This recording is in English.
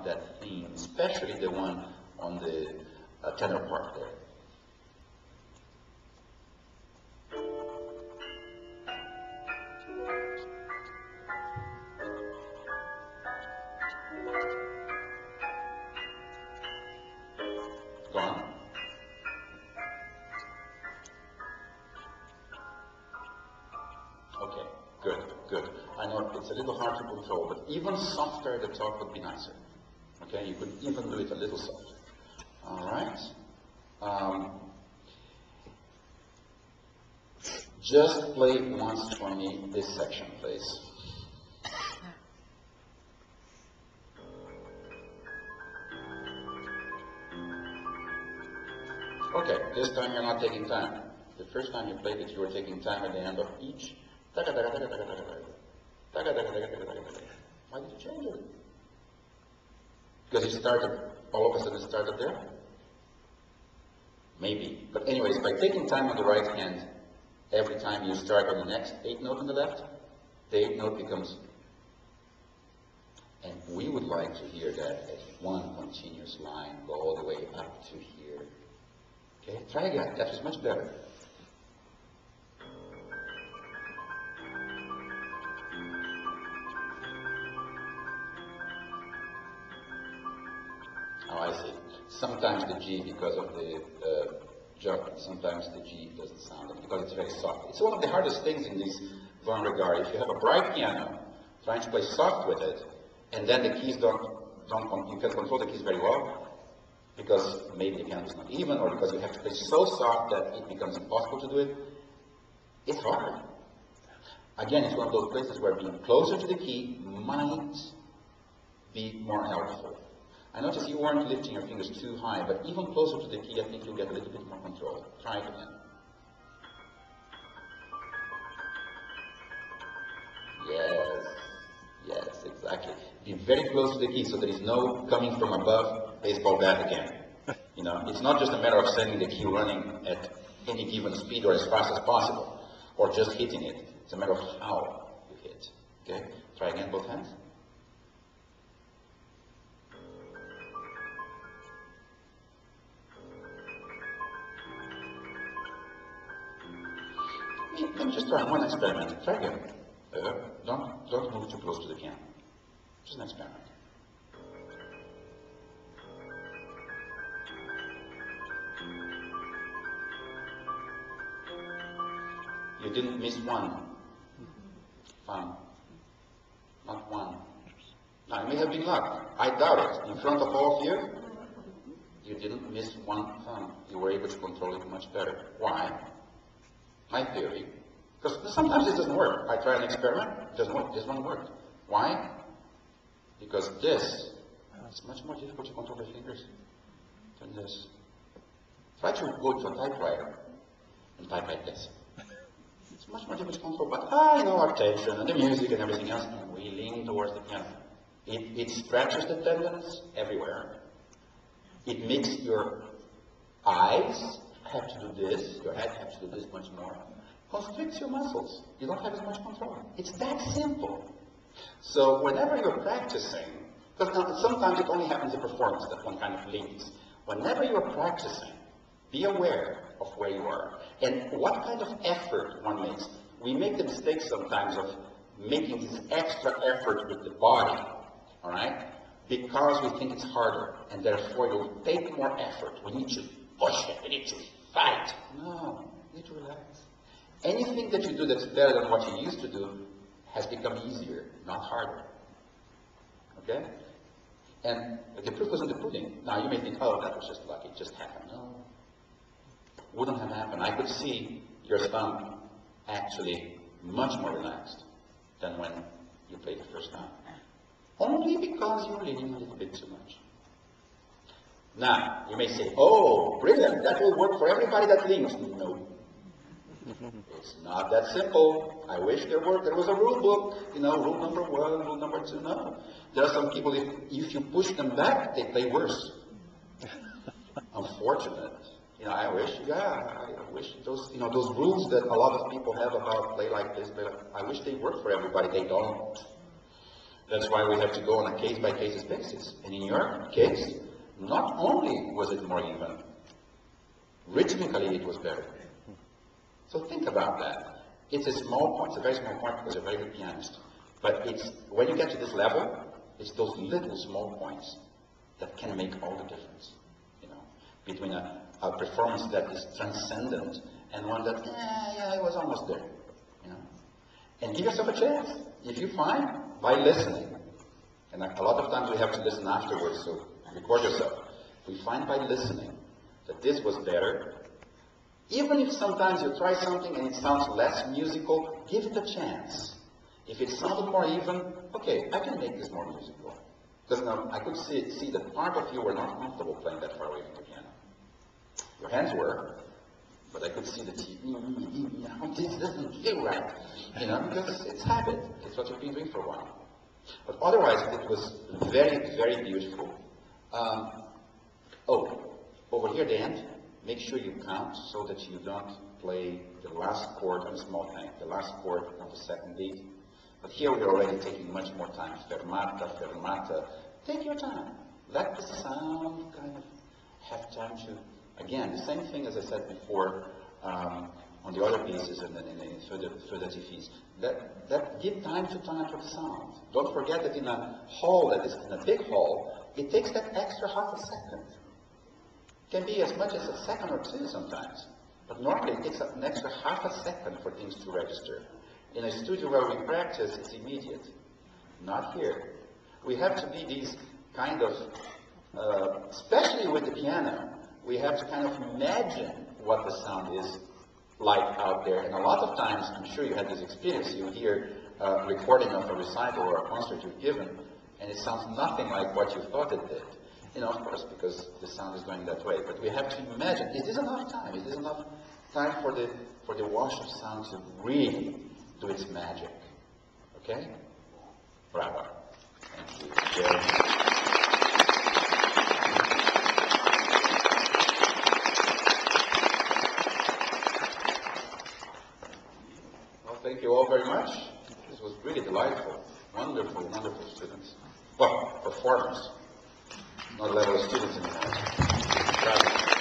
of that theme, especially the one on the tenor part there. Go on. Okay, good, good. I know it's a little hard to control, but even softer the top would be nicer. Okay, you could even do it a little softer. All right. Just play once for me this section, please. Okay, this time you're not taking time. The first time you played it, you were taking time at the end of each. Why did you change it? Because you started, all of a sudden started there? Maybe. But anyways, by taking time on the right hand, every time you start on the next 8th note on the left, the 8th note becomes. And we would like to hear that as one continuous line, go all the way up to here. Okay, try again. That is much better. Oh, I see. Sometimes the G, because of the jump, sometimes the G doesn't sound because it's very soft. It's one of the hardest things in this Von regard. If you have a bright piano, trying to play soft with it, and then the keys you can control the keys very well, because maybe the piano is not even, or because you have to play so soft that it becomes impossible to do it, it's hard. Again, it's one of those places where being closer to the key might be more helpful. I noticed you weren't lifting your fingers too high, but even closer to the key, I think you'll get a little bit more control. Try it again. Yes, exactly. Be very close to the key so there is no coming from above baseball bat again. You know, it's not just a matter of sending the key running at any given speed or as fast as possible, or just hitting it. It's a matter of how you hit. Okay? Try again, both hands. Let me just try one experiment. Try again. Don't move too close to the piano. Just an experiment. You didn't miss one. Fine. Not one. Now, it may have been luck. I doubt it. In front of all of you, you didn't miss one thumb. You were able to control it much better. Why? My theory. Because sometimes it doesn't work. I try an experiment, it doesn't work. This one worked. Why? Because this is much more difficult to control the fingers than this. Try to go to a typewriter and type like this. It's much more difficult to control, but I know our tension and the music and everything else, and we lean towards the piano. It stretches the tendons everywhere. It makes your eyes have to do this, your head has to do this much more. Constricts your muscles. You don't have as much control. It's that simple. So whenever you're practicing, because sometimes it only happens in performance that one kind of leans. Whenever you're practicing, be aware of where you are and what kind of effort one makes. We make the mistake sometimes of making this extra effort with the body, all right? Because we think it's harder, and therefore you'll take more effort. We need to push it. We need to fight. No, you need to relax. Anything that you do that's better than what you used to do has become easier, not harder. Okay? And the proof was in the pudding. Now you may think, oh, that was just luck, it just happened. No. Wouldn't have happened. I could see your thumb actually much more relaxed than when you played the first time. Only because you're leaning a little bit too much. Now, you may say, oh, brilliant, that will work for everybody that leans. No. It's not that simple. I wish there was a rule book, rule number 1, rule number 2. No. There are some people, if you push them back, they play worse. Unfortunate. I wish those, those rules that a lot of people have about play like this, I wish they worked for everybody. They don't. That's why we have to go on a case-by-case basis. And in your case, not only was it more even, rhythmically it was better. So think about that. It's a small point, it's a very small point because you're a very good pianist. But it's, when you get to this level, it's those little small points that can make all the difference, you know, between a performance that is transcendent and one that, yeah, it was almost there, you know. And give yourself a chance. If you find, by listening, and a lot of times we have to listen afterwards, so record yourself. We find by listening that this was better. Even if sometimes you try something and it sounds less musical, give it a chance. If it sounded more even, okay, I can make this more musical. Because now I could see that part of you were not comfortable playing that far away from the piano. Your hands were, but I could see that this doesn't feel right. You know, because it's habit. It's what you've been doing for a while. But otherwise, it was very, very beautiful. Over here at the end, make sure you count so that you don't play the last chord on a small thing, the last chord on the second beat. But here we're already taking much more time. Fermata, fermata. Take your time. Let the sound kind of have time to, again, the same thing as I said before on the other pieces and then for the TFs. That give time to the sound. Don't forget that in a hall that is in a big hall, it takes that extra half a second. It can be as much as a second or two sometimes. But normally it takes an extra half a second for things to register. In a studio where we practice, it's immediate. Not here. We have to be these kind of, especially with the piano, we have to kind of imagine what the sound is like out there. And a lot of times, I'm sure you had this experience, you hear a recording of a recital or a concert you've given, and it sounds nothing like what you thought it did. You know, of course, because the sound is going that way. But we have to imagine, is this enough time? Is this enough time for the wash of sound to really do its magic? Okay? Bravo. Thank you. Well, thank you all very much. This was really delightful. Wonderful, wonderful students. Well, performers. Not level of students anymore. Bravo.